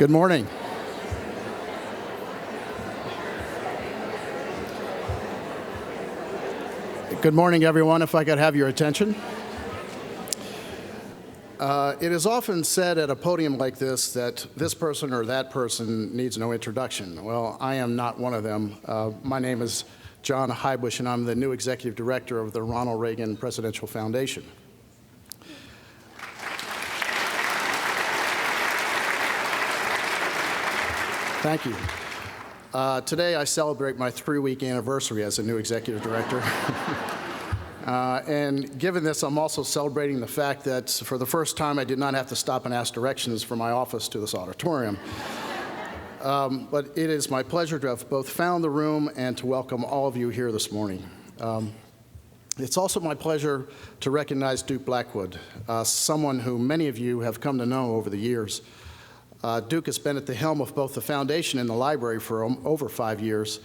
Good morning. Good morning, everyone. If I could have your attention. It is often said at a podium like this that this person or that person needs no introduction. Well, I am not one of them. My name is John Hybush, and I'm the new executive director of the Ronald Reagan Presidential Foundation. Thank you. Today I celebrate my 3-week anniversary as a new executive director. And given this, I'm also celebrating the fact that for the first time I did not have to stop and ask directions from my office to this auditorium. But it is my pleasure to have both found the room and to welcome all of you here this morning. It's also my pleasure to recognize Duke Blackwood, someone who many of you have come to know over the years. Duke has been at the helm of both the foundation and the library for over 5 years.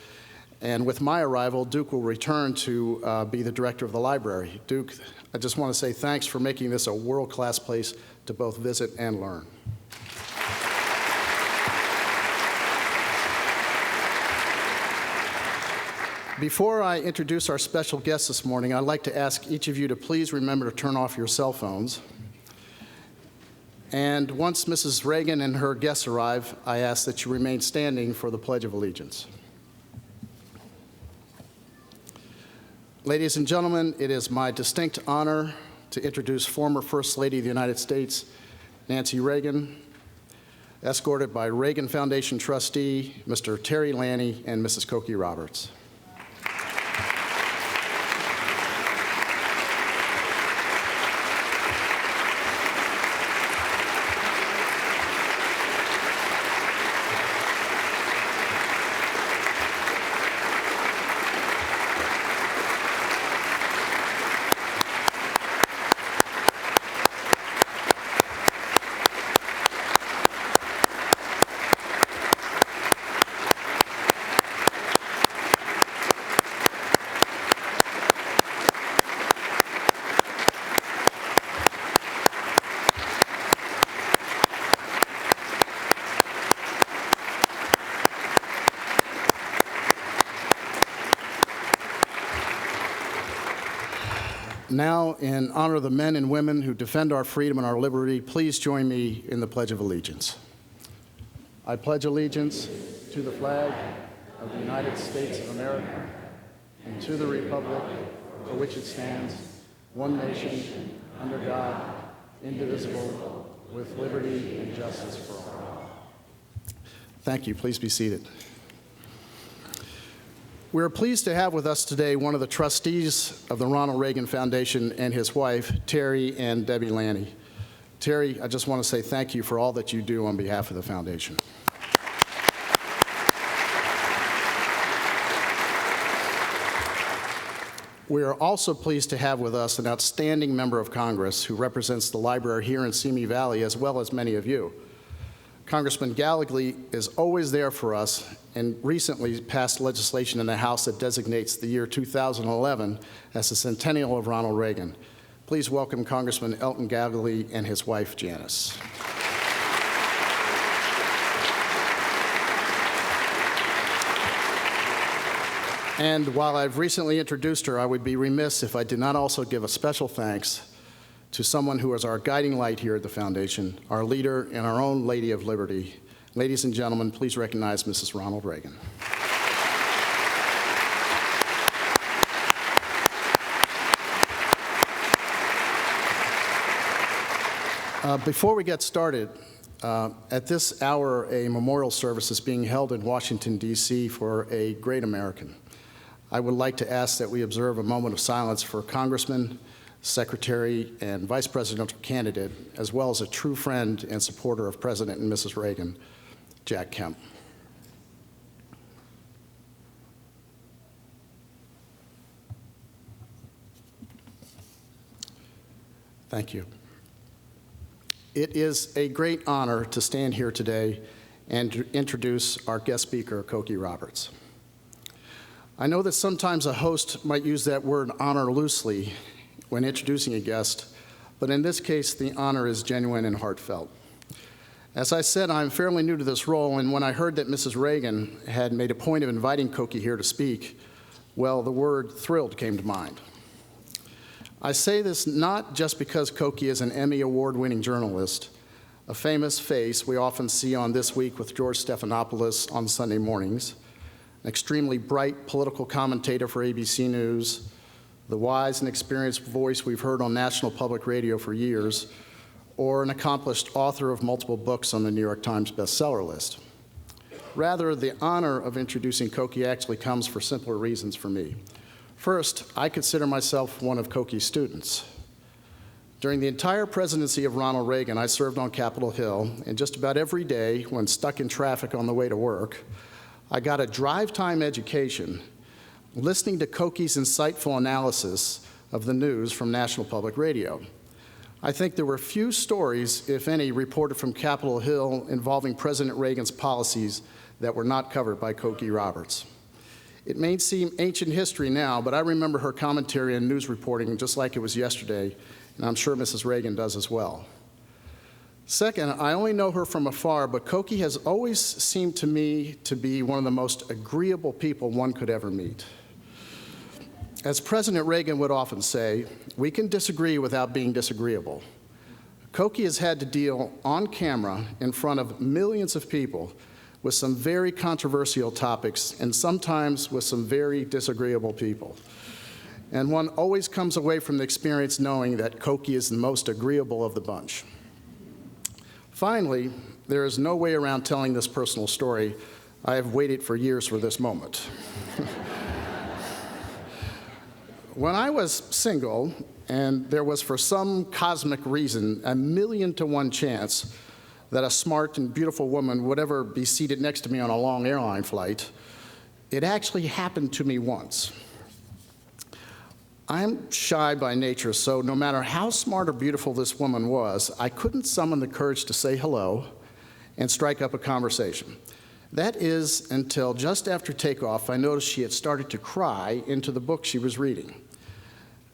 And with my arrival, Duke will return to be the director of the library. Duke, I just want to say thanks for making this a world-class place to both visit and learn. Before I introduce our special guest this morning, I'd like to ask each of you to please remember to turn off your cell phones. And once Mrs. Reagan and her guests arrive, I ask that you remain standing for the Pledge of Allegiance. Ladies and gentlemen, it is my distinct honor to introduce former First Lady of the United States, Nancy Reagan, escorted by Reagan Foundation trustee, Mr. Terry Lanny, and Mrs. Cokie Roberts. Now, in honor of the men and women who defend our freedom and our liberty, please join me in the Pledge of Allegiance. I pledge allegiance to the flag of the United States of America and to the republic for which it stands, one nation, under God, indivisible, with liberty and justice for all. Thank you. Please be seated. We are pleased to have with us today one of the trustees of the Ronald Reagan Foundation and his wife, Terry and Debbie Lanny. Terry, I just want to say thank you for all that you do on behalf of the foundation. We are also pleased to have with us an outstanding member of Congress who represents the library here in Simi Valley, as well as many of you. Congressman Gallagher is always there for us and recently passed legislation in the House that designates the year 2011 as the centennial of Ronald Reagan. Please welcome Congressman Elton Gallagher and his wife, Janice. And while I've recently introduced her, I would be remiss if I did not also give a special thanks to someone who is our guiding light here at the Foundation, our leader and our own Lady of Liberty. Ladies and gentlemen, please recognize Mrs. Ronald Reagan. Before we get started, at this hour, a memorial service is being held in Washington, D.C. for a great American. I would like to ask that we observe a moment of silence for Congressman, Secretary, and Vice Presidential candidate, as well as a true friend and supporter of President and Mrs. Reagan, Jack Kemp. Thank you. It is a great honor to stand here today and to introduce our guest speaker, Cokie Roberts. I know that sometimes a host might use that word honor loosely when introducing a guest, but in this case, the honor is genuine and heartfelt. As I said, I'm fairly new to this role, and when I heard that Mrs. Reagan had made a point of inviting Cokie here to speak, well, the word thrilled came to mind. I say this not just because Cokie is an Emmy Award-winning journalist, a famous face we often see on This Week with George Stephanopoulos on Sunday mornings, an extremely bright political commentator for ABC News, the wise and experienced voice we've heard on National Public Radio for years, or an accomplished author of multiple books on the New York Times bestseller list. Rather, the honor of introducing Cokie actually comes for simpler reasons for me. First, I consider myself one of Cokie's students. During the entire presidency of Ronald Reagan, I served on Capitol Hill, and just about every day, when stuck in traffic on the way to work, I got a drive-time education listening to Cokie's insightful analysis of the news from National Public Radio. I think there were few stories, if any, reported from Capitol Hill involving President Reagan's policies that were not covered by Cokie Roberts. It may seem ancient history now, but I remember her commentary and news reporting just like it was yesterday, and I'm sure Mrs. Reagan does as well. Second, I only know her from afar, but Cokie has always seemed to me to be one of the most agreeable people one could ever meet. As President Reagan would often say, we can disagree without being disagreeable. Cokie has had to deal on camera in front of millions of people with some very controversial topics and sometimes with some very disagreeable people. And one always comes away from the experience knowing that Cokie is the most agreeable of the bunch. Finally, there is no way around telling this personal story. I have waited for years for this moment. When I was single, and there was for some cosmic reason a 1,000,000 to 1 chance that a smart and beautiful woman would ever be seated next to me on a long airline flight, it actually happened to me once. I'm shy by nature, so no matter how smart or beautiful this woman was, I couldn't summon the courage to say hello and strike up a conversation. That is until just after takeoff, I noticed she had started to cry into the book she was reading.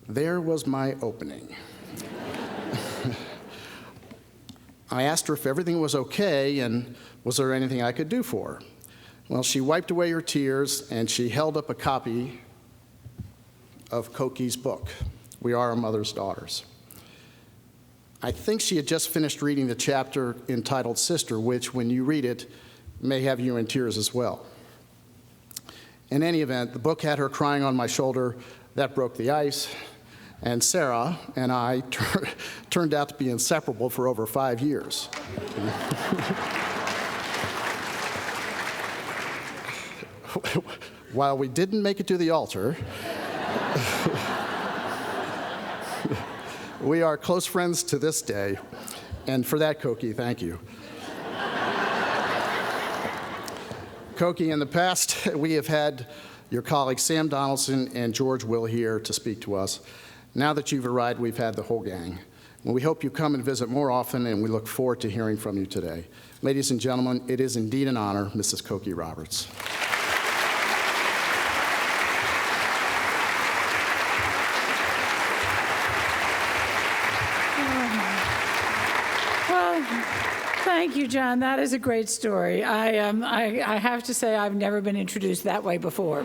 There was my opening. I asked her if everything was okay and was there anything I could do for her. Well, she wiped away her tears and she held up a copy of Cokie's book, We Are Our Mother's Daughters. I think she had just finished reading the chapter entitled Sister, which, when you read it, may have you in tears as well. In any event, the book had her crying on my shoulder. That broke the ice. And Sarah and I turned out to be inseparable for over 5 years. While we didn't make it to the altar, we are close friends to this day. And for that, Cokie, thank you. Cokie, in the past, we have had your colleagues Sam Donaldson and George Will here to speak to us. Now that you've arrived, we've had the whole gang. Well, we hope you come and visit more often, and we look forward to hearing from you today. Ladies and gentlemen, it is indeed an honor, Mrs. Cokie Roberts. Thank you, John. That is a great story. I have to say I've never been introduced that way before.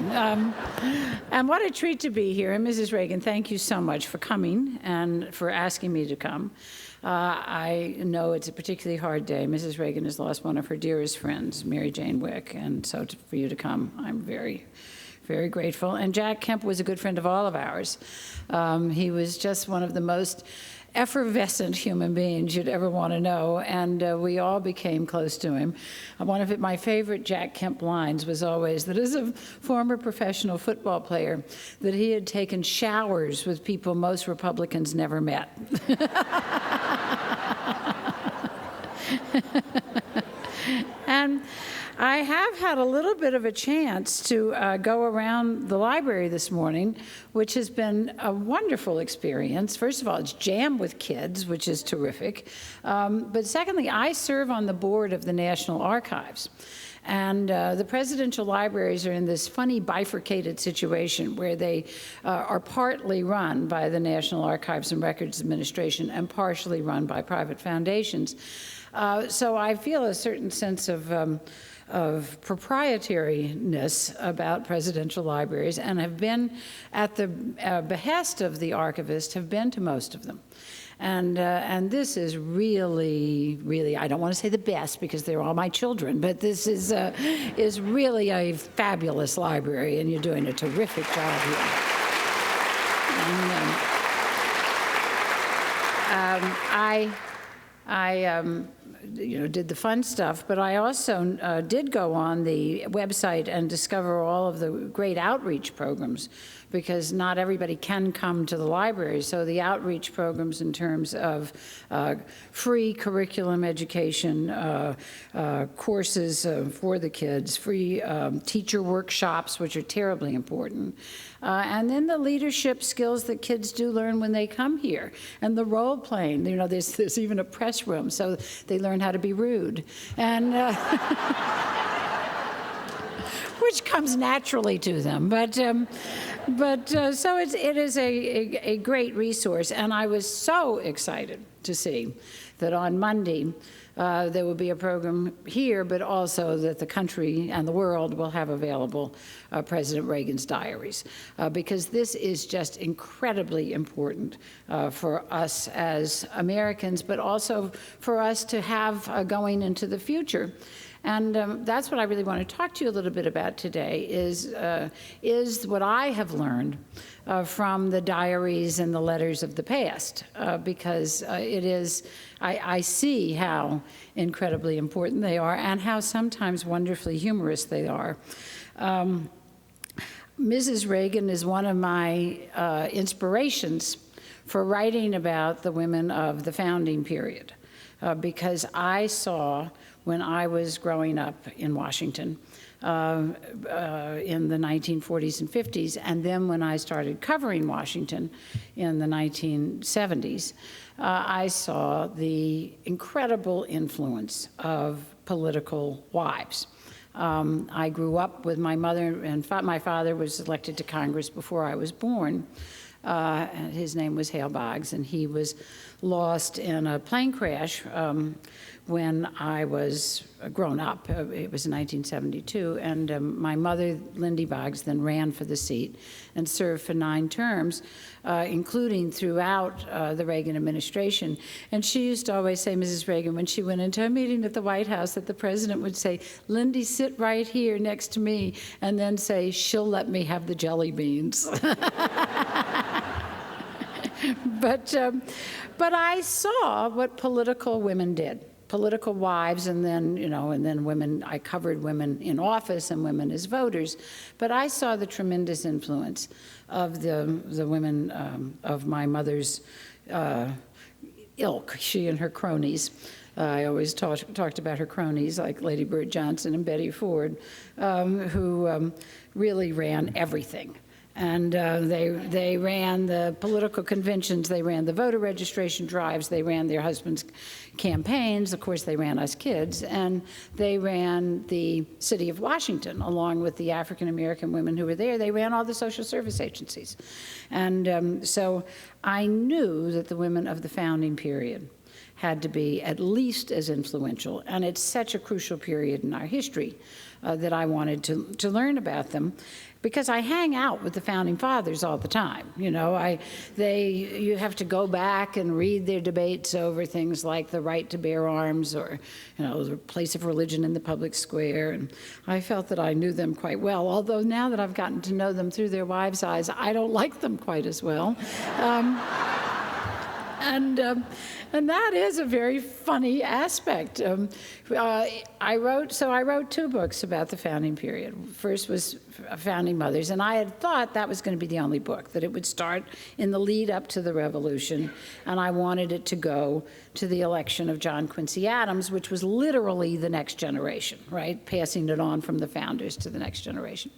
And what a treat to be here. And Mrs. Reagan, thank you so much for coming and for asking me to come. I know it's a particularly hard day. Mrs. Reagan has lost one of her dearest friends, Mary Jane Wick, and so for you to come, I'm very, very grateful. And Jack Kemp was a good friend of all of ours. He was just one of the most effervescent human beings you'd ever want to know, and we all became close to him. One of my favorite Jack Kemp lines was always that as a former professional football player, that he had taken showers with people most Republicans never met. And I have had a little bit of a chance to go around the library this morning, which has been a wonderful experience. First of all, it's jammed with kids, which is terrific. But secondly, I serve on the board of the National Archives. And the presidential libraries are in this funny bifurcated situation where they are partly run by the National Archives and Records Administration and partially run by private foundations. So I feel a certain sense of proprietariness about presidential libraries, and have been, at the behest of the archivist, have been to most of them. And this is really, really, I don't want to say the best because they're all my children, but this is really a fabulous library, and you're doing a terrific job here. And, did the fun stuff, but I also did go on the website and discover all of the great outreach programs, because not everybody can come to the library. So the outreach programs in terms of free curriculum education, courses for the kids, free teacher workshops, which are terribly important, and then the leadership skills that kids do learn when they come here, and the role playing. There's even a press room, so they learn how to be rude, and which comes naturally to them. So it is a great resource, and I was so excited to see that on Monday there will be a program here, but also that the country and the world will have available President Reagan's diaries, because this is just incredibly important for us as Americans, but also for us to have going into the future. And that's what I really want to talk to you a little bit about today, is what I have learned from the diaries and the letters of the past, because I see how incredibly important they are and how sometimes wonderfully humorous they are. Mrs. Reagan is one of my inspirations for writing about the women of the founding period, because I saw, when I was growing up in Washington in the 1940s and 50s, and then when I started covering Washington in the 1970s, I saw the incredible influence of political wives. I grew up with my mother, and my father was elected to Congress before I was born. And his name was Hale Boggs, and he was lost in a plane crash when I was grown up. It was in 1972, and my mother, Lindy Boggs, then ran for the seat and served for 9 terms, including throughout the Reagan administration. And she used to always say, Mrs. Reagan, when she went into a meeting at the White House, that the president would say, Lindy, sit right here next to me, and then say, she'll let me have the jelly beans. But I saw what political women did. Political wives, and then, and then women. I covered women in office and women as voters, but I saw the tremendous influence of the women of my mother's ilk, she and her cronies. I always talked about her cronies, like Lady Bird Johnson and Betty Ford, who really ran everything. And they ran the political conventions, they ran the voter registration drives, they ran their husbands' campaigns, of course they ran us kids, and they ran the city of Washington, along with the African American women who were there. They ran all the social service agencies. And so I knew that the women of the founding period had to be at least as influential, and it's such a crucial period in our history that I wanted to learn about them, because I hang out with the founding fathers all the time. You have to go back and read their debates over things like the right to bear arms, or the place of religion in the public square, and I felt that I knew them quite well, although now that I've gotten to know them through their wives' eyes, I don't like them quite as well. And that is a very funny aspect. I wrote 2 books about the founding period. First was Founding Mothers, and I had thought that was going to be the only book, that it would start in the lead up to the Revolution, and I wanted it to go to the election of John Quincy Adams, which was literally the next generation, right? Passing it on from the founders to the next generation.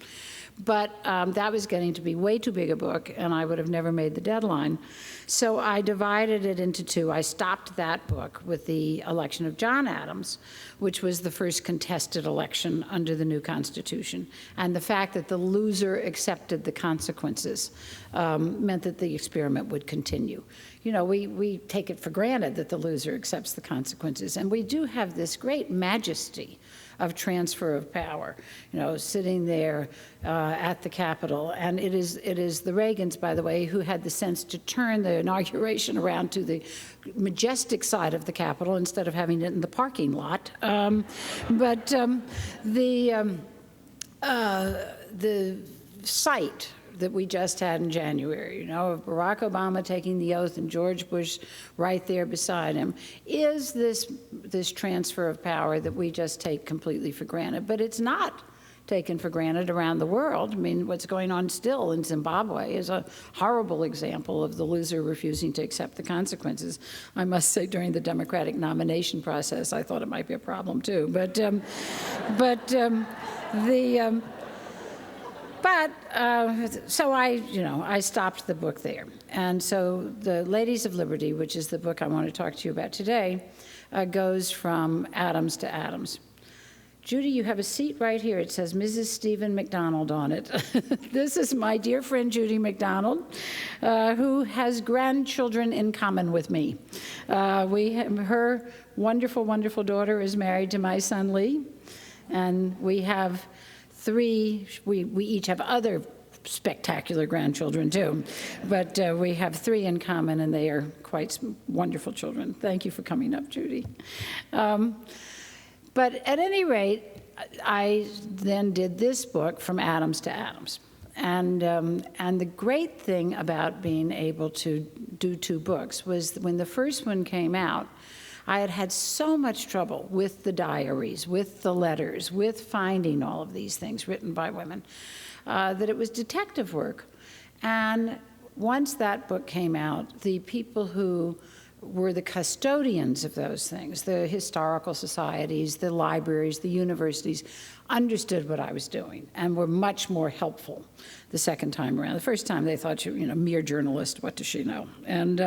But that was getting to be way too big a book, and I would have never made the deadline. So I divided divided it into two. I stopped that book with the election of John Adams, which was the first contested election under the new Constitution. And the fact that the loser accepted the consequences meant that the experiment would continue. You know, we take it for granted that the loser accepts the consequences. And we do have this great majesty of transfer of power, you know, sitting there at the Capitol. And it is the Reagans, by the way, who had the sense to turn the inauguration around to the majestic side of the Capitol instead of having it in the parking lot. The site that we just had in January, you know, of Barack Obama taking the oath and George Bush right there beside him, is this transfer of power that we just take completely for granted. But it's not taken for granted around the world. I mean, what's going on still in Zimbabwe is a horrible example of the loser refusing to accept the consequences. I must say, during the Democratic nomination process, I thought it might be a problem too. So I stopped the book there. And so the Ladies of Liberty, which is the book I want to talk to you about today, goes from Adams to Adams. Judy, you have a seat right here. It says Mrs. Stephen McDonald on it. This is my dear friend Judy McDonald, who has grandchildren in common with me. Her wonderful, wonderful daughter is married to my son Lee, and we have three. We each have other spectacular grandchildren too, but we have three in common, and they are quite wonderful children. Thank you for coming up, Judy. But at any rate, I then did this book from Adams to Adams. And the great thing about being able to do two books was when the first one came out, I had had so much trouble with the diaries, with the letters, with finding all of these things written by women, that it was detective work. And once that book came out, the people who were the custodians of those things, the historical societies, the libraries, the universities, understood what I was doing and were much more helpful the second time around. The first time they thought, mere journalist, what does she know? And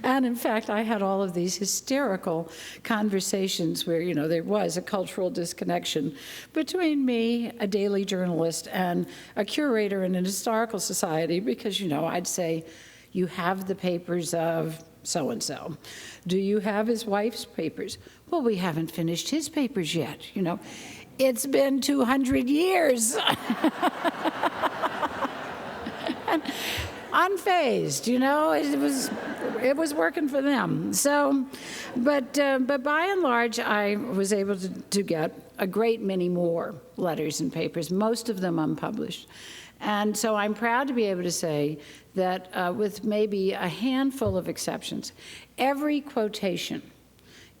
in fact, I had all of these hysterical conversations where, there was a cultural disconnection between me, a daily journalist, and a curator in an historical society, because, I'd say, you have the papers of so-and-so. Do you have his wife's papers? Well, we haven't finished his papers yet, It's been 200 years. And unfazed, it was working for them. So, but by and large, I was able to get a great many more letters and papers, most of them unpublished. And so I'm proud to be able to say that with maybe a handful of exceptions, every quotation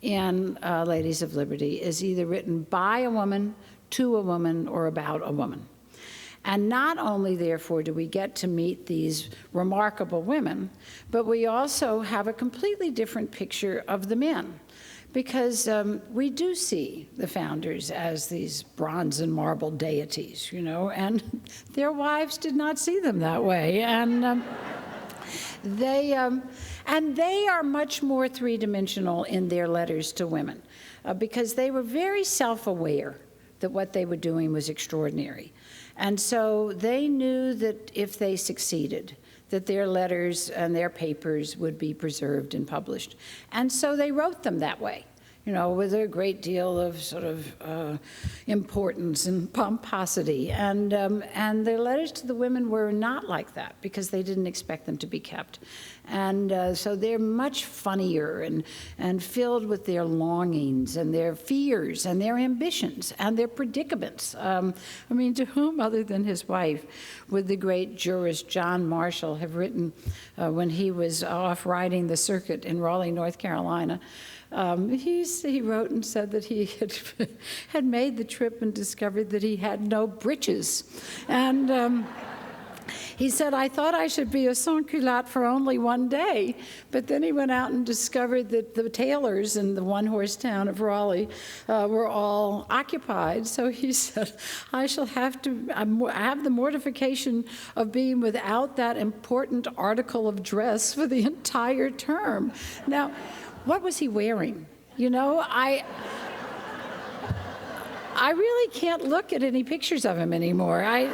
in Ladies of Liberty is either written by a woman, to a woman, or about a woman. And not only, therefore, do we get to meet these remarkable women, but we also have a completely different picture of the men. Because we do see the founders as these bronze and marble deities, and their wives did not see them that way. And they are much more three-dimensional in their letters to women, because they were very self-aware that what they were doing was extraordinary. And so they knew that if they succeeded, that their letters and their papers would be preserved and published. And so they wrote them that way, with a great deal of sort of importance and pomposity. And their letters to the women were not like that, because they didn't expect them to be kept. And so they're much funnier and filled with their longings and their fears and their ambitions and their predicaments. To whom other than his wife would the great jurist John Marshall have written when he was off riding the circuit in Raleigh, North Carolina? He wrote and said that he had made the trip and discovered that he had no breeches. And He said, I thought I should be a sans-culotte for only one day, but then he went out and discovered that the tailors in the one-horse town of Raleigh were all occupied. So he said, I shall have to have the mortification of being without that important article of dress for the entire term. Now, what was he wearing? You know, I really can't look at any pictures of him anymore. I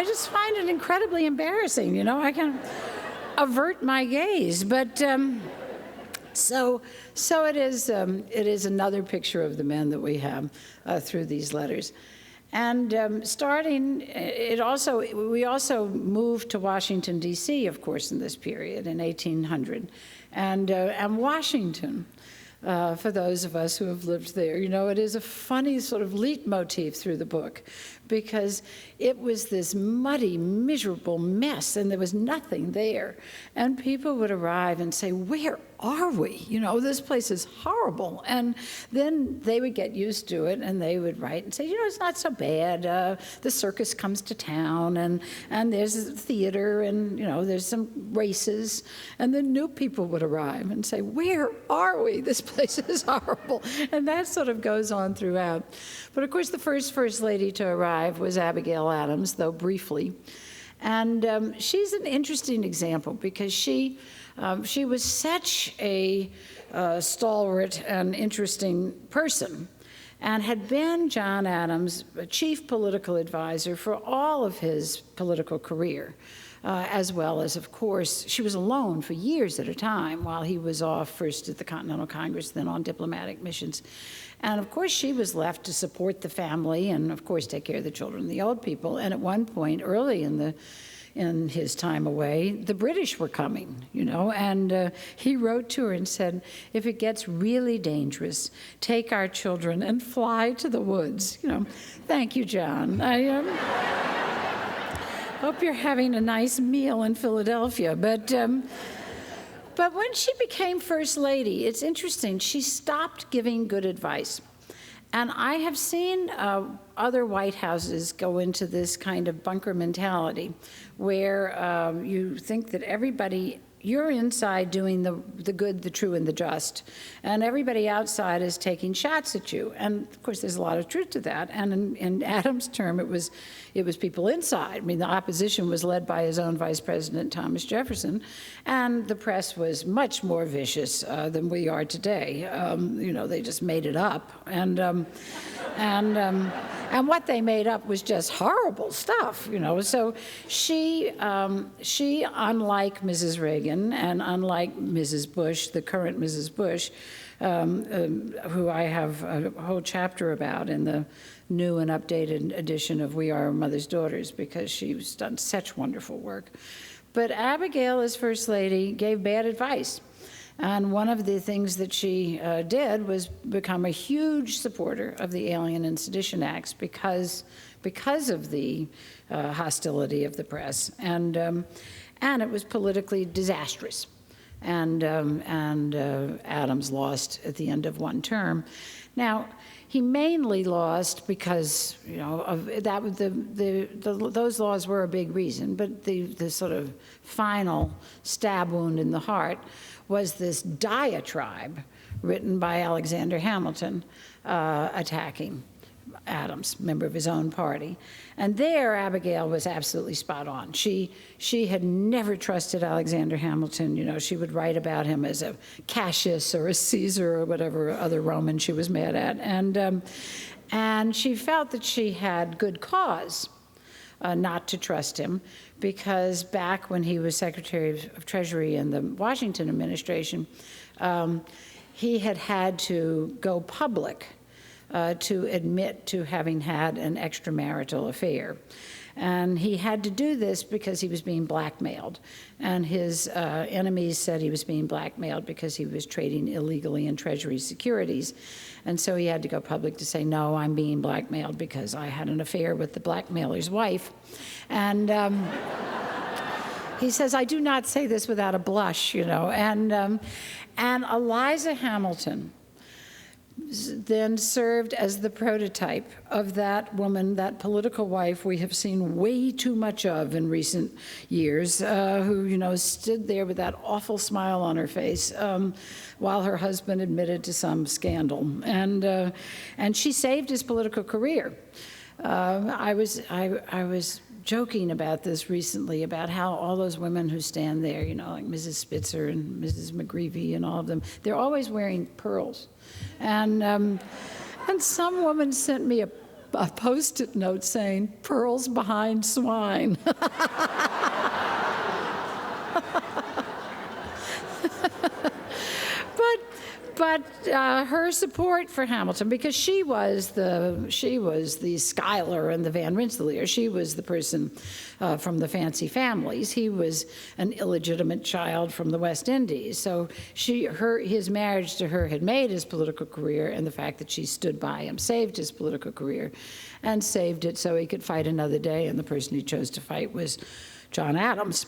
just find it incredibly embarrassing, you know. I can avert my gaze, but so it is another picture of the men that we have through these letters. And we also moved to Washington, D.C., of course, in this period, in 1800. And Washington, for those of us who have lived there, you know, it is a funny sort of leitmotif through the book, because it was this muddy, miserable mess, and there was nothing there. And people would arrive and say, where are we? You know, this place is horrible. And then they would get used to it, and they would write and say, you know, it's not so bad. The circus comes to town, and there's a theater, and, you know, there's some races. And then new people would arrive and say, where are we? This place is horrible. And that sort of goes on throughout. But of course, the first lady to arrive was Abigail Adams, though briefly. And she's an interesting example because she was such a stalwart and interesting person, and had been John Adams' chief political advisor for all of his political career, as well as, of course, she was alone for years at a time while he was off, first at the Continental Congress, then on diplomatic missions. And of course, she was left to support the family and, of course, take care of the children and the old people. And at one point, early in his time away, the British were coming, you know, and he wrote to her and said, if it gets really dangerous, take our children and fly to the woods. You know, thank you, John. I hope you're having a nice meal in Philadelphia. But when she became First Lady, it's interesting, she stopped giving good advice. And I have seen other White Houses go into this kind of bunker mentality where you think that you're inside doing the good, the true, and the just, and everybody outside is taking shots at you. And of course, there's a lot of truth to that. And in Adams' term, it was people inside. I mean, the opposition was led by his own Vice President, Thomas Jefferson, and the press was much more vicious than we are today. You know, they just made it up. And what they made up was just horrible stuff, you know. So she, unlike Mrs. Reagan and unlike Mrs. Bush, the current Mrs. Bush, who I have a whole chapter about in the new and updated edition of We Are Our Mother's Daughters, because she's done such wonderful work. But Abigail, as First Lady, gave bad advice. And one of the things that she did was become a huge supporter of the Alien and Sedition Acts because of the hostility of the press, and it was politically disastrous. And Adams lost at the end of one term. Now, he mainly lost because, you know, of that. Those laws were a big reason, but the sort of final stab wound in the heart was this diatribe written by Alexander Hamilton attacking Adams, member of his own party. And there, Abigail was absolutely spot on. She had never trusted Alexander Hamilton. You know, she would write about him as a Cassius or a Caesar or whatever other Roman she was mad at. And she felt that she had good cause not to trust him, because back when he was Secretary of Treasury in the Washington administration, he had to go public to admit to having had an extramarital affair. And he had to do this because he was being blackmailed. And his enemies said he was being blackmailed because he was trading illegally in Treasury securities. And so he had to go public to say, no, I'm being blackmailed because I had an affair with the blackmailer's wife. And he says, I do not say this without a blush, you know. And Eliza Hamilton then served as the prototype of that woman, that political wife we have seen way too much of in recent years, who, stood there with that awful smile on her face while her husband admitted to some scandal. And she saved his political career. I was joking about this recently, about how all those women who stand there, like Mrs. Spitzer and Mrs. McGreevy and all of them, they're always wearing pearls. And some woman sent me a Post-it note saying, "Pearls behind swine." But her support for Hamilton, because she was the Schuyler and the Van Rensselaer. She was the person from the fancy families. He was an illegitimate child from the West Indies. So his marriage to her had made his political career, and the fact that she stood by him saved his political career, and saved it so he could fight another day. And the person he chose to fight was John Adams.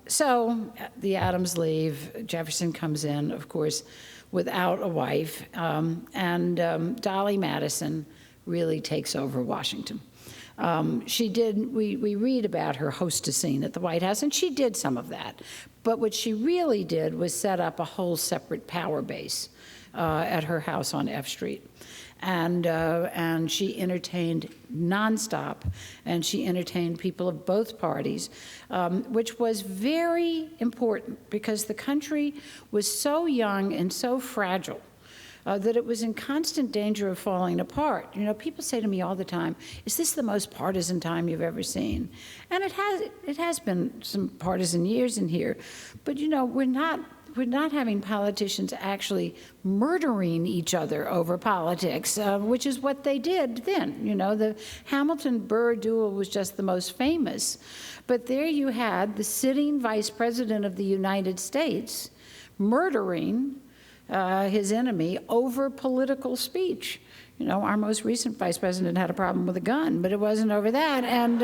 So the Adams leave. Jefferson comes in, of course, without a wife, and Dolly Madison really takes over Washington. We read about her hostessing at the White House, and she did some of that. But what she really did was set up a whole separate power base at her house on F Street. And she entertained nonstop, and she entertained people of both parties, which was very important because the country was so young and so fragile that it was in constant danger of falling apart. People say to me all the time, "Is this the most partisan time you've ever seen?" And it has been some partisan years in here, but we're not having politicians actually murdering each other over politics, which is what they did then. The Hamilton-Burr duel was just the most famous. But there you had the sitting vice president of the United States murdering his enemy over political speech. Our most recent vice president had a problem with a gun, but it wasn't over that. And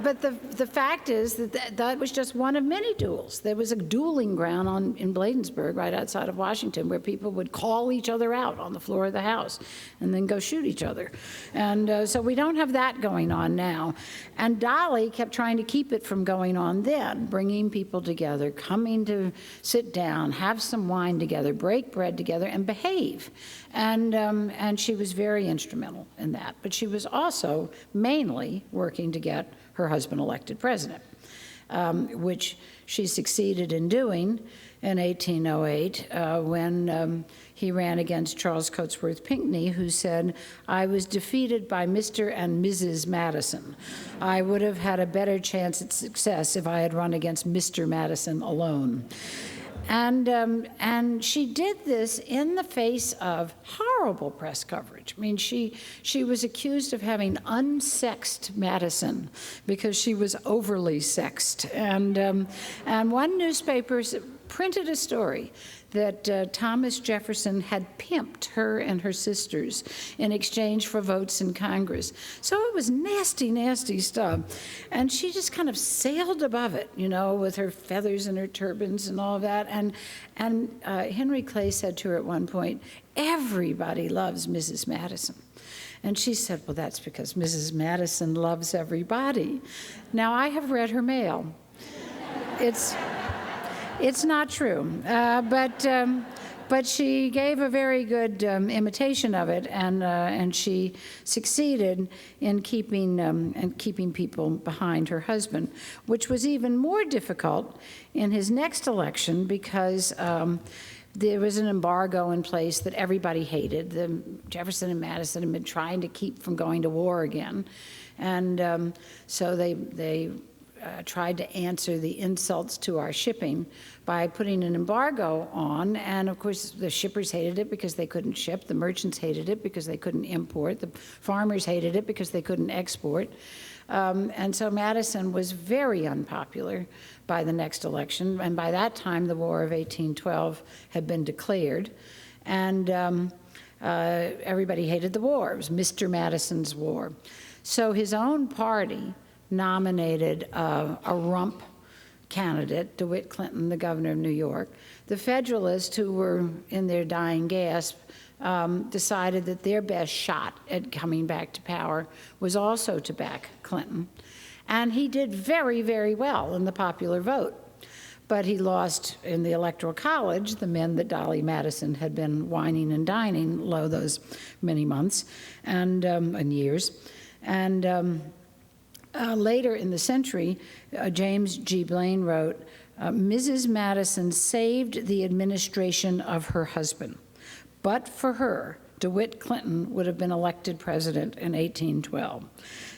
but the fact is that was just one of many duels. There was a dueling ground in Bladensburg, right outside of Washington, where people would call each other out on the floor of the House and then go shoot each other. And so we don't have that going on now. And Dolly kept trying to keep it from going on then, bringing people together, coming to sit down, have some wine together, break bread together, and behave. And she was very instrumental in that. But she was also mainly working to get her husband elected president, which she succeeded in doing in 1808 when he ran against Charles Cotesworth Pinckney, who said, "I was defeated by Mr. and Mrs. Madison. I would have had a better chance at success if I had run against Mr. Madison alone." And she did this in the face of horrible press coverage. I mean, she was accused of having unsexed Madison because she was overly sexed. And one newspaper printed a story that Thomas Jefferson had pimped her and her sisters in exchange for votes in Congress. So it was nasty, nasty stuff. And she just kind of sailed above it, with her feathers and her turbans and all of that. And Henry Clay said to her at one point, "Everybody loves Mrs. Madison." And she said, "Well, that's because Mrs. Madison loves everybody." Now, I have read her mail. It's not true, but she gave a very good imitation of it, and she succeeded in keeping people behind her husband, which was even more difficult in his next election because there was an embargo in place that everybody hated. Jefferson and Madison had been trying to keep from going to war again, and so they tried to answer the insults to our shipping by putting an embargo on. And of course, the shippers hated it because they couldn't ship. The merchants hated it because they couldn't import. The farmers hated it because they couldn't export. And so Madison was very unpopular by the next election. And by that time, the War of 1812 had been declared. And everybody hated the war. It was Mr. Madison's war. So his own party nominated a rump candidate, DeWitt Clinton, the governor of New York. The Federalists, who were in their dying gasp, decided that their best shot at coming back to power was also to back Clinton. And he did very, very well in the popular vote. But he lost in the Electoral College the men that Dolly Madison had been whining and dining low those many months and years. And later in the century, James G. Blaine wrote, Mrs. Madison saved the administration of her husband. But for her, DeWitt Clinton would have been elected president in 1812.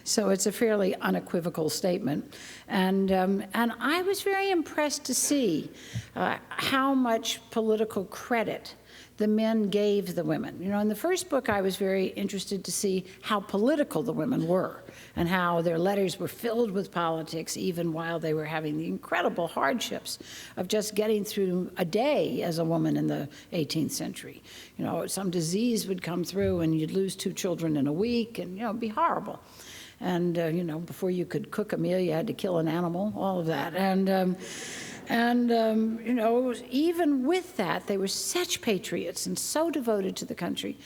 So it's a fairly unequivocal statement. And I was very impressed to see how much political credit the men gave the women. You know, in the first book, I was very interested to see how political the women were and how their letters were filled with politics even while they were having the incredible hardships of just getting through a day as a woman in the 18th century. You know, some disease would come through and you'd lose 2 children in a week and, you know, it'd be horrible. And, you know, before you could cook a meal, you had to kill an animal, all of that. You know, even with that, they were such patriots and so devoted to the country.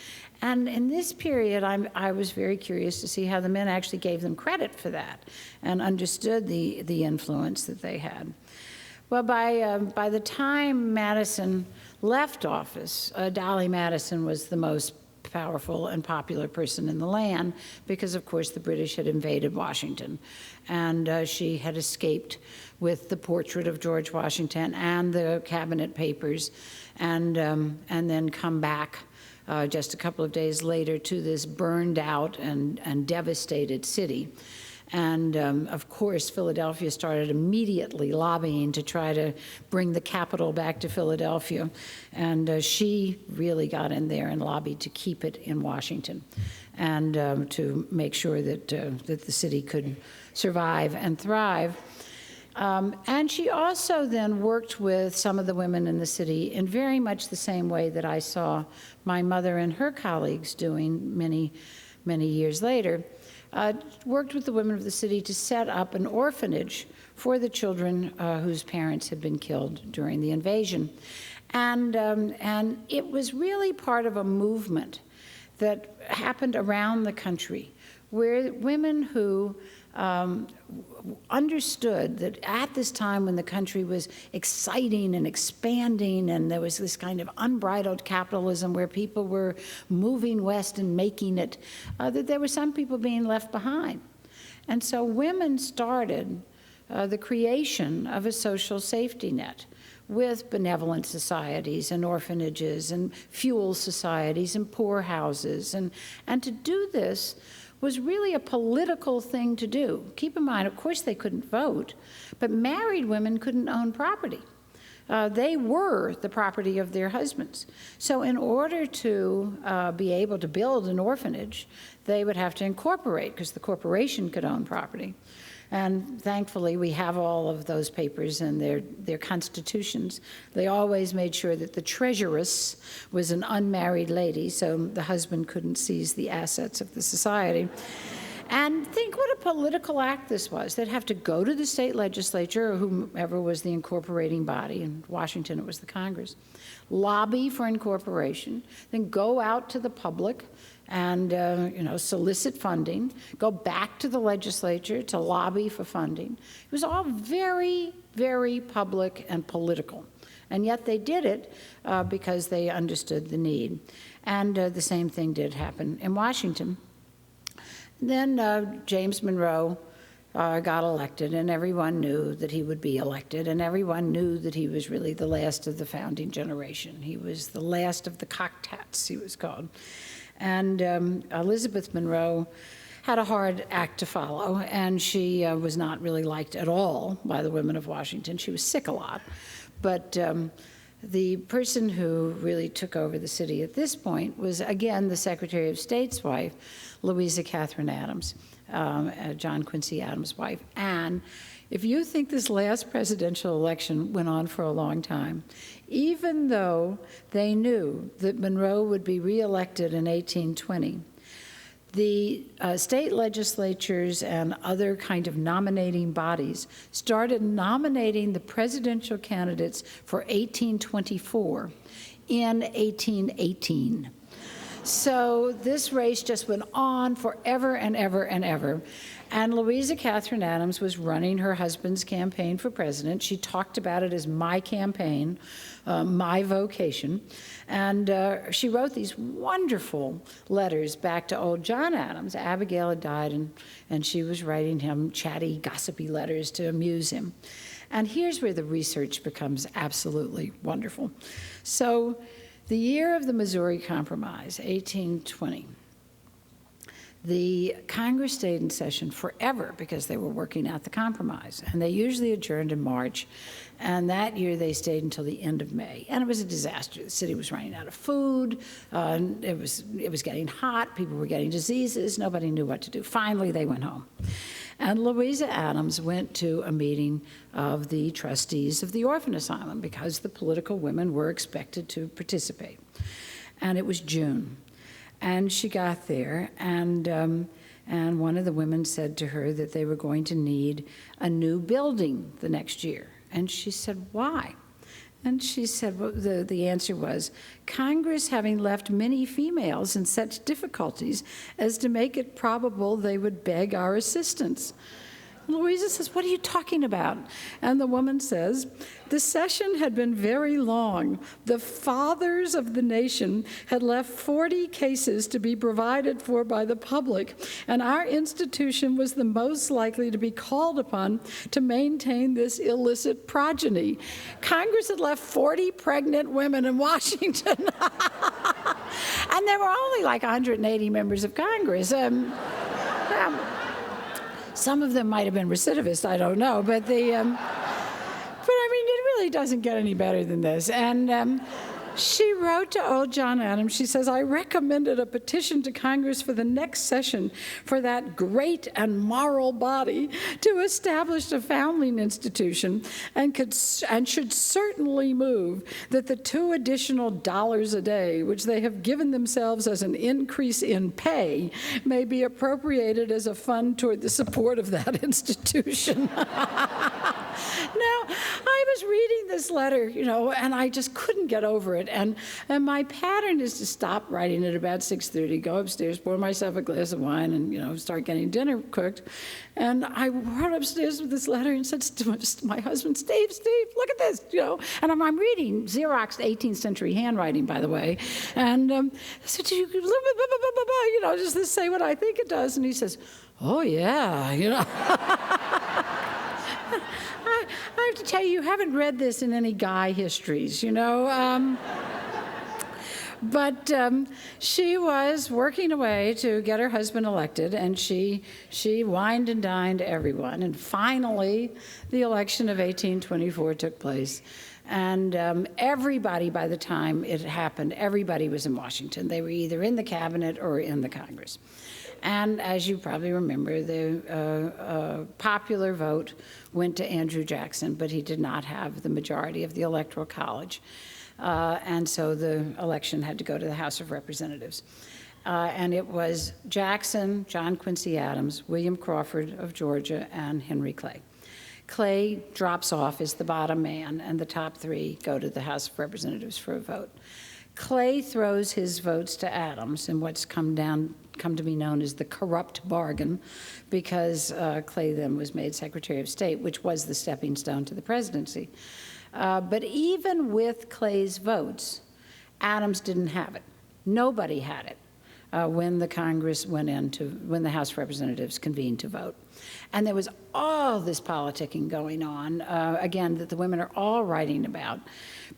And in this period, I was very curious to see how the men actually gave them credit for that and understood the influence that they had. Well, by the time Madison left office, Dolly Madison was the most powerful and popular person in the land because, of course, the British had invaded Washington. And she had escaped with the portrait of George Washington and the cabinet papers and then come back just a couple of days later to this burned out and devastated city. And of course, Philadelphia started immediately lobbying to try to bring the capital back to Philadelphia. And she really got in there and lobbied to keep it in Washington and to make sure that, that the city could survive and thrive. And she also then worked with some of the women in the city in very much the same way that I saw my mother and her colleagues doing many, many years later. Worked with the women of the city to set up an orphanage for the children whose parents had been killed during the invasion. And it was really part of a movement that happened around the country where women who understood that at this time when the country was exciting and expanding and there was this kind of unbridled capitalism where people were moving west and making it, that there were some people being left behind. And so women started the creation of a social safety net with benevolent societies and orphanages and fuel societies and poorhouses. And to do this was really a political thing to do. Keep in mind, of course, they couldn't vote, but married women couldn't own property. They were the property of their husbands. So in order to be able to build an orphanage, they would have to incorporate, because the corporation could own property. And thankfully, we have all of those papers and their constitutions. They always made sure that the treasuress was an unmarried lady, so the husband couldn't seize the assets of the society. And think what a political act this was. They'd have to go to the state legislature, or whomever was the incorporating body. In Washington, it was the Congress. Lobby for incorporation, then go out to the public and solicit funding, go back to the legislature to lobby for funding. It was all very, very public and political. And yet they did it because they understood the need. And the same thing did happen in Washington. Then James Monroe got elected, and everyone knew that he would be elected, and everyone knew that he was really the last of the founding generation. He was the last of the cocked hats, he was called. And Elizabeth Monroe had a hard act to follow, and she was not really liked at all by the women of Washington. She was sick a lot. But the person who really took over the city at this point was, again, the Secretary of State's wife, Louisa Catherine Adams, John Quincy Adams' wife. And if you think this last presidential election went on for a long time, even though they knew that Monroe would be reelected in 1820, the state legislatures and other kind of nominating bodies started nominating the presidential candidates for 1824 in 1818. So this race just went on forever and ever and ever. And Louisa Catherine Adams was running her husband's campaign for president. She talked about it as my campaign, my vocation. And she wrote these wonderful letters back to old John Adams. Abigail had died, and she was writing him chatty, gossipy letters to amuse him. And here's where the research becomes absolutely wonderful. So the year of the Missouri Compromise, 1820, the Congress stayed in session forever because they were working out the compromise. And they usually adjourned in March. And that year they stayed until the end of May. And it was a disaster. The city was running out of food. It was getting hot. People were getting diseases. Nobody knew what to do. Finally, they went home. And Louisa Adams went to a meeting of the trustees of the orphan asylum because the political women were expected to participate. And it was June. And she got there, and one of the women said to her that they were going to need a new building the next year. And she said, why? And she said, well, the answer was, Congress having left many females in such difficulties as to make it probable they would beg our assistance. Louisa says, what are you talking about? And the woman says, the session had been very long. The fathers of the nation had left 40 cases to be provided for by the public, and our institution was the most likely to be called upon to maintain this illicit progeny. Congress had left 40 pregnant women in Washington. And there were only like 180 members of Congress. Some of them might have been recidivist, I don't know, but I mean, it really doesn't get any better than this. And she wrote to old John Adams, she says, I recommended a petition to Congress for the next session for that great and moral body to establish a foundling institution and should certainly move that the $2 additional a day, which they have given themselves as an increase in pay, may be appropriated as a fund toward the support of that institution. Now, I was reading this letter, and I just couldn't get over it. And my pattern is to stop writing at about 6:30, go upstairs, pour myself a glass of wine, and, start getting dinner cooked. And I went upstairs with this letter and said to my husband, Steve, look at this, And I'm reading Xeroxed 18th century handwriting, by the way. And I said, just to say what I think it does. And he says, oh, yeah, I have to tell you haven't read this in any guy histories, But she was working away to get her husband elected, and she wined and dined everyone. And finally, the election of 1824 took place. And everybody, by the time it happened, everybody was in Washington. They were either in the cabinet or in the Congress. And as you probably remember, the popular vote went to Andrew Jackson, but he did not have the majority of the Electoral College. And so the election had to go to the House of Representatives. And it was Jackson, John Quincy Adams, William Crawford of Georgia, and Henry Clay. Clay drops off as the bottom man, and the top three go to the House of Representatives for a vote. Clay throws his votes to Adams in what's come to be known as the corrupt bargain, because Clay then was made Secretary of State, which was the stepping stone to the presidency. But even with Clay's votes, Adams didn't have it. Nobody had it when the Congress when the House of Representatives convened to vote. And there was all this politicking going on, again, that the women are all writing about,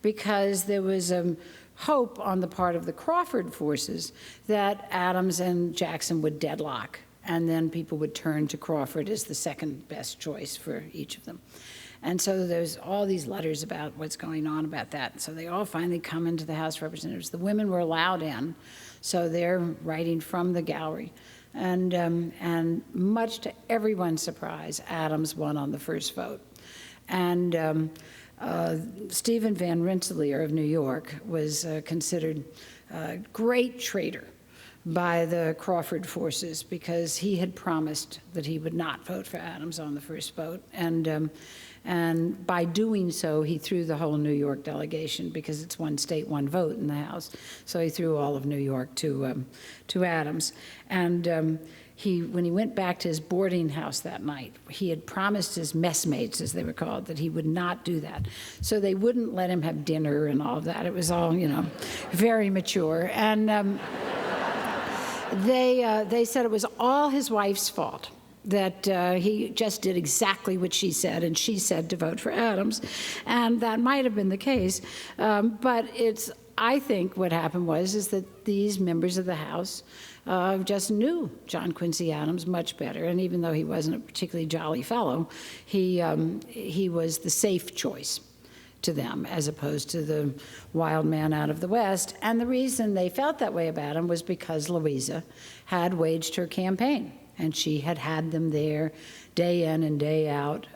because there was hope on the part of the Crawford forces that Adams and Jackson would deadlock, and then people would turn to Crawford as the second best choice for each of them. And so there's all these letters about what's going on about that. So they all finally come into the House of Representatives. The women were allowed in, so they're writing from the gallery. And much to everyone's surprise, Adams won on the first vote. And Stephen Van Rensselaer of New York was considered a great traitor by the Crawford forces because he had promised that he would not vote for Adams on the first vote. And by doing so, he threw the whole New York delegation, because it's one state, one vote in the House. So he threw all of New York to Adams. And when he went back to his boarding house that night, he had promised his messmates, as they were called, that he would not do that. So they wouldn't let him have dinner and all of that. It was all, very mature. And they said it was all his wife's fault, that he just did exactly what she said, and she said to vote for Adams. And that might have been the case, but I think what happened is that these members of the House just knew John Quincy Adams much better, and even though he wasn't a particularly jolly fellow, he was the safe choice to them, as opposed to the wild man out of the West. And the reason they felt that way about him was because Louisa had waged her campaign, and she had had them there day in and day out,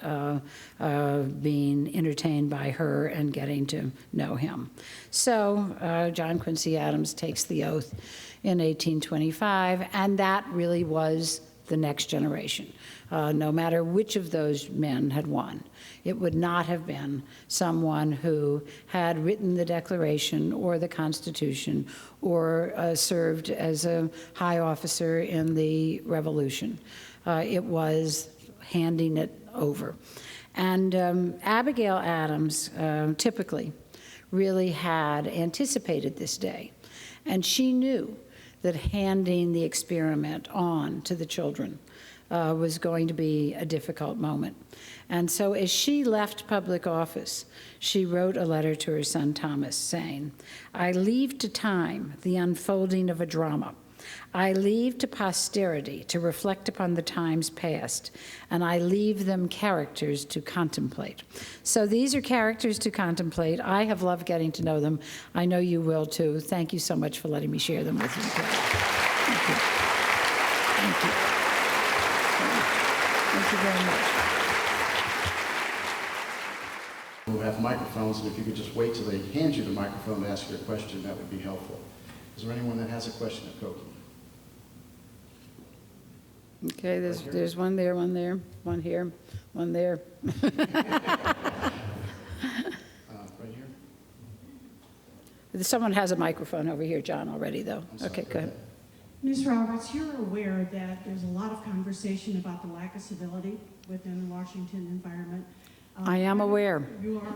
being entertained by her and getting to know him. So John Quincy Adams takes the oath in 1825, and that really was the next generation. No matter which of those men had won, it would not have been someone who had written the Declaration or the Constitution or served as a high officer in the Revolution. It was handing it over. And Abigail Adams typically really had anticipated this day, and she knew that handing the experiment on to the children was going to be a difficult moment. And so as she left public office, she wrote a letter to her son Thomas saying, "I leave to time the unfolding of a drama. I leave to posterity to reflect upon the times past, and I leave them characters to contemplate." So these are characters to contemplate. I have loved getting to know them. I know you will too. Thank you so much for letting me share them with you. Thank you. Thank you. Thank you very much. We'll have microphones, and if you could just wait till they hand you the microphone to ask your question, that would be helpful. Is there anyone that has a question of Cokie? Okay, there's one there, one there, one here, one there. Right here? Someone has a microphone over here, John, already, though. Okay, go ahead. Ms. Roberts, you're aware that there's a lot of conversation about the lack of civility within the Washington environment. I am aware. You are.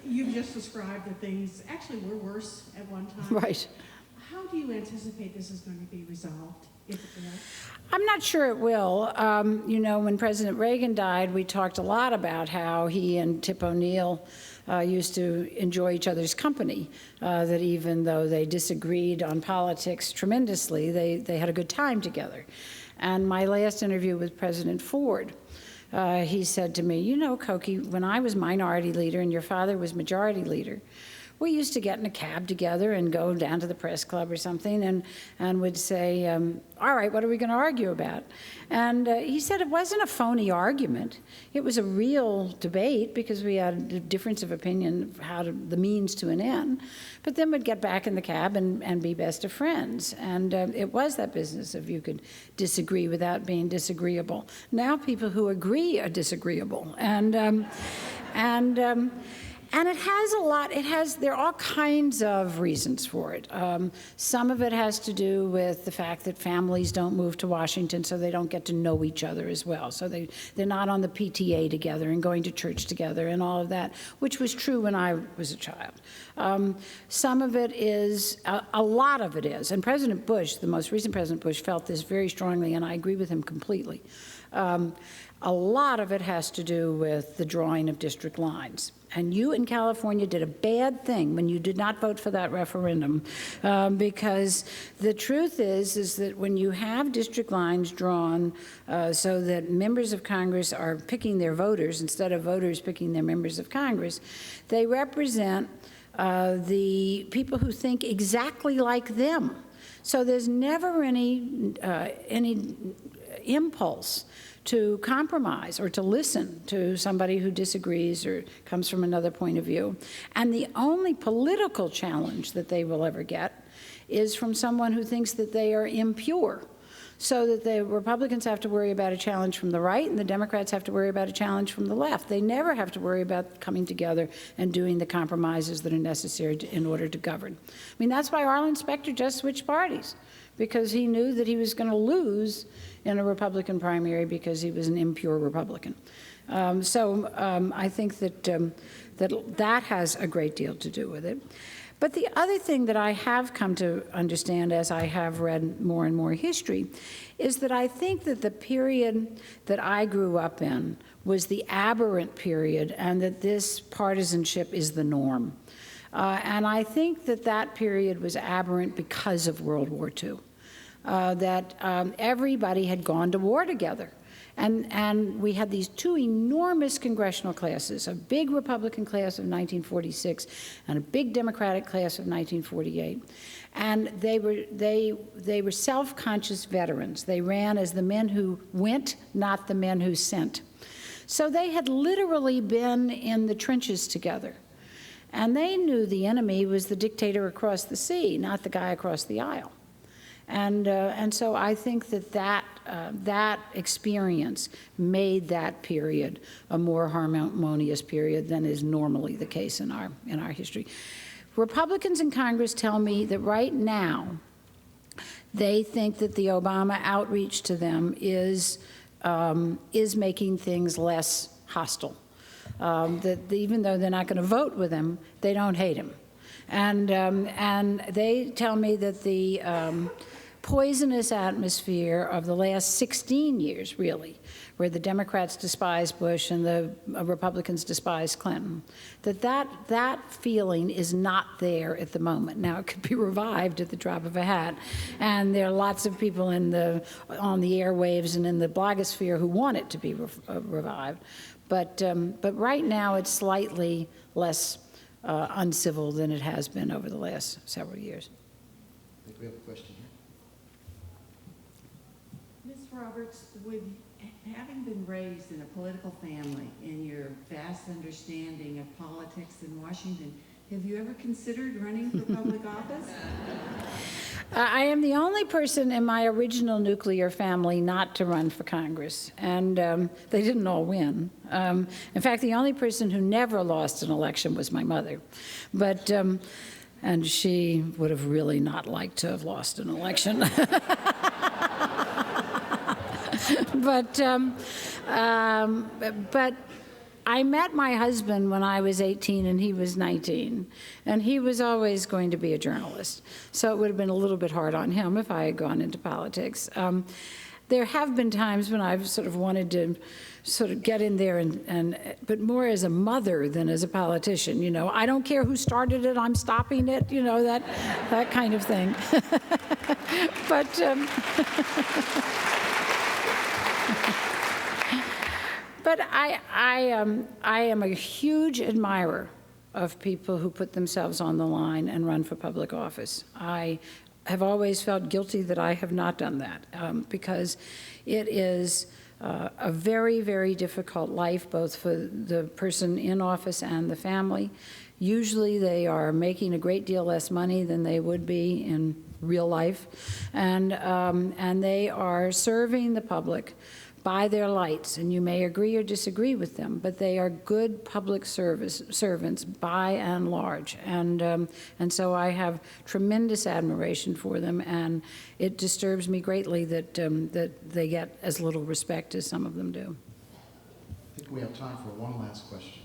You've just described that things actually were worse at one time. Right. How do you anticipate this is going to be resolved, if it will? I'm not sure it will. When President Reagan died, we talked a lot about how he and Tip O'Neill used to enjoy each other's company, that even though they disagreed on politics tremendously, they had a good time together. And my last interview with President Ford, he said to me, Cokie, when I was minority leader and your father was majority leader, we used to get in a cab together and go down to the press club or something and would say, all right, what are we going to argue about? And he said it wasn't a phony argument. It was a real debate because we had a difference of opinion of the means to an end. But then we'd get back in the cab and be best of friends. And it was that business of you could disagree without being disagreeable. Now people who agree are disagreeable. And it has there are all kinds of reasons for it. Some of it has to do with the fact that families don't move to Washington, so they don't get to know each other as well. So they're not on the PTA together and going to church together and all of that, which was true when I was a child. Some of it is, a lot of it is, and President Bush, the most recent President Bush, felt this very strongly, and I agree with him completely. A lot of it has to do with the drawing of district lines. And you in California did a bad thing when you did not vote for that referendum, because the truth is that when you have district lines drawn so that members of Congress are picking their voters instead of voters picking their members of Congress, they represent the people who think exactly like them. So there's never any impulse to compromise or to listen to somebody who disagrees or comes from another point of view. And the only political challenge that they will ever get is from someone who thinks that they are impure. So that the Republicans have to worry about a challenge from the right and the Democrats have to worry about a challenge from the left. They never have to worry about coming together and doing the compromises that are necessary in order to govern. I mean, that's why Arlen Specter just switched parties, because he knew that he was going to lose in a Republican primary because he was an impure Republican. I think that has a great deal to do with it. But the other thing that I have come to understand as I have read more and more history is that I think that the period that I grew up in was the aberrant period and that this partisanship is the norm. And I think that that period was aberrant because of World War II, that everybody had gone to war together. And we had these two enormous congressional classes, a big Republican class of 1946 and a big Democratic class of 1948. And they were self-conscious veterans. They ran as the men who went, not the men who sent. So they had literally been in the trenches together. And they knew the enemy was the dictator across the sea, not the guy across the aisle. And so I think that experience made that period a more harmonious period than is normally the case in our history. Republicans in Congress tell me that right now they think that the Obama outreach to them is making things less hostile. That even though they're not going to vote with him, they don't hate him. And they tell me that the poisonous atmosphere of the last 16 years, really, where the Democrats despised Bush and the Republicans despised Clinton, that feeling is not there at the moment. Now, it could be revived at the drop of a hat, and there are lots of people on the airwaves and in the blogosphere who want it to be revived. But right now, it's slightly less uncivil than it has been over the last several years. I think we have a question here. Ms. Roberts, having been raised in a political family, in your vast understanding of politics in Washington, have you ever considered running for public office? I am the only person in my original nuclear family not to run for Congress, and they didn't all win. In fact, the only person who never lost an election was my mother, and she would have really not liked to have lost an election. But I met my husband when I was 18 and he was 19, and he was always going to be a journalist. So it would have been a little bit hard on him if I had gone into politics. There have been times when I've sort of wanted to sort of get in there, but more as a mother than as a politician. You know, I don't care who started it, I'm stopping it, you know, that kind of thing. But I am a huge admirer of people who put themselves on the line and run for public office. I have always felt guilty that I have not done that because it is a very, very difficult life, both for the person in office and the family. Usually they are making a great deal less money than they would be in real life, and they are serving the public by their lights, and you may agree or disagree with them, but they are good public servants by and large, and so I have tremendous admiration for them, and it disturbs me greatly that they get as little respect as some of them do. I think we have time for one last question.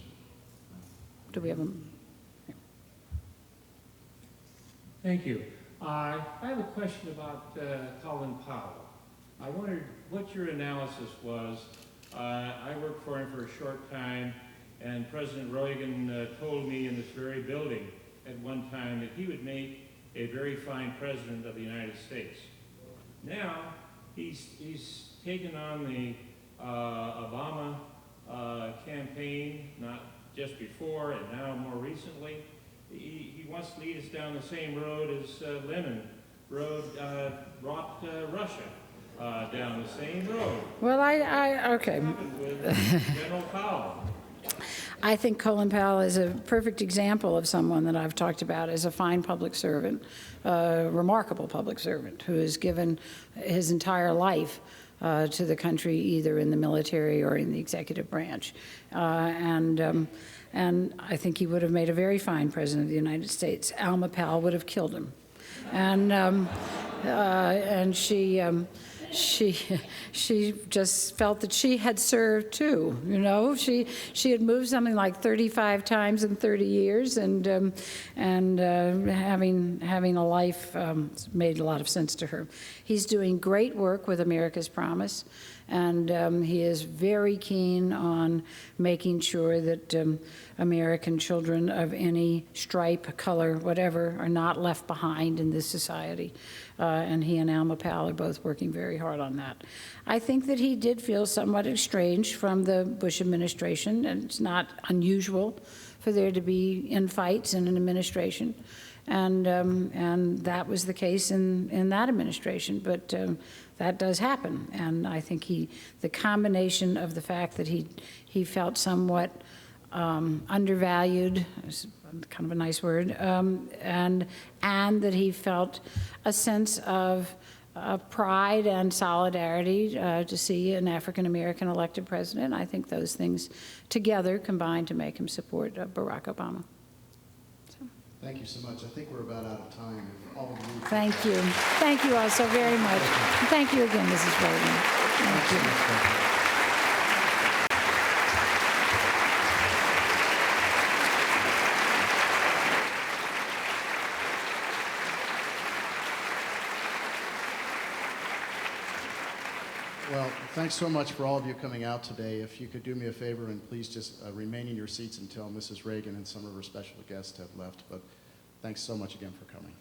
Do we have a? Thank you. I have a question about Colin Powell. I wondered what your analysis was. I worked for him for a short time, and President Reagan told me in this very building at one time that he would make a very fine president of the United States. Now, he's taken on the Obama campaign, not just before and now more recently. He wants to lead us down the same road as Lenin brought Russia down the same road. Well, okay. With General Powell. I think Colin Powell is a perfect example of someone that I've talked about as a fine public servant, a remarkable public servant who has given his entire life to the country, either in the military or in the executive branch. And I think he would have made a very fine president of the United States. Alma Powell would have killed him. And she just felt that she had served too. You know, she had moved something like 35 times in 30 years, and having a life made a lot of sense to her. He's doing great work with America's Promise, and he is very keen on making sure that American children of any stripe, color, whatever, are not left behind in this society. And he and Alma Powell are both working very hard on that. I think that he did feel somewhat estranged from the Bush administration, and it's not unusual for there to be infights in an administration. And that was the case in that administration, but that does happen. And I think the combination of the fact that he felt somewhat undervalued, is kind of a nice word, and that he felt a sense of pride and solidarity to see an African-American elected president. I think those things together combined to make him support Barack Obama. Thank you so much. I think we're about out of time. If all of you Thank you. Thank you all so very much. Thank you again, Mrs. Reagan. Thank you. Well, thanks so much for all of you coming out today. If you could do me a favor and please just remain in your seats until Mrs. Reagan and some of her special guests have left. But thanks so much again for coming.